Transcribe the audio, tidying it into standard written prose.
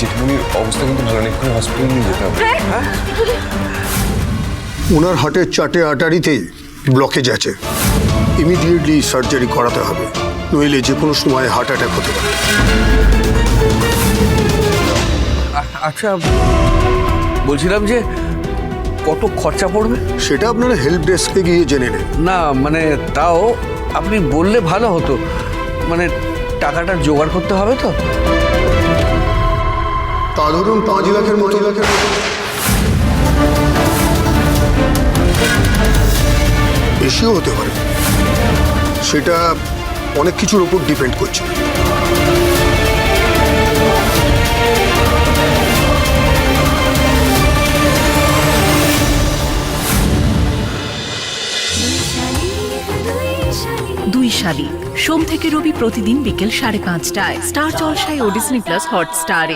জেঠিমনির অবস্থা কিন্তু ভালো নেই, এক্ষুনি হসপিটালে নিয়ে যেতে হবে। ওনার হার্টের 4টে আর্টারিতেই ব্লকেজ আছে, ইমিডিয়েটলি সার্জারি করাতে হবে, নইলে যে কোনো সময় হার্ট অ্যাটাক হতে পারে। আচ্ছা, বলছিলাম যে কত খরচা পড়বে? সেটা আপনারা হেল্প ডেস্কে গিয়ে জেনে নেন। না মানে তাও আপনি বললে ভালো হতো, মানে টাকাটা জোগাড় করতে হবে তো। তা ধরুন 5 লাখের মতো। বেশিও হতে পারে, সেটা অনেক কিছুর উপর ডিপেন্ড করছে। দুই শালিক সোম থেকে রবি প্রতিদিন বিকেল 5:30টায় স্টার জলসায় ও ডিজনি প্লাস হটস্টারে।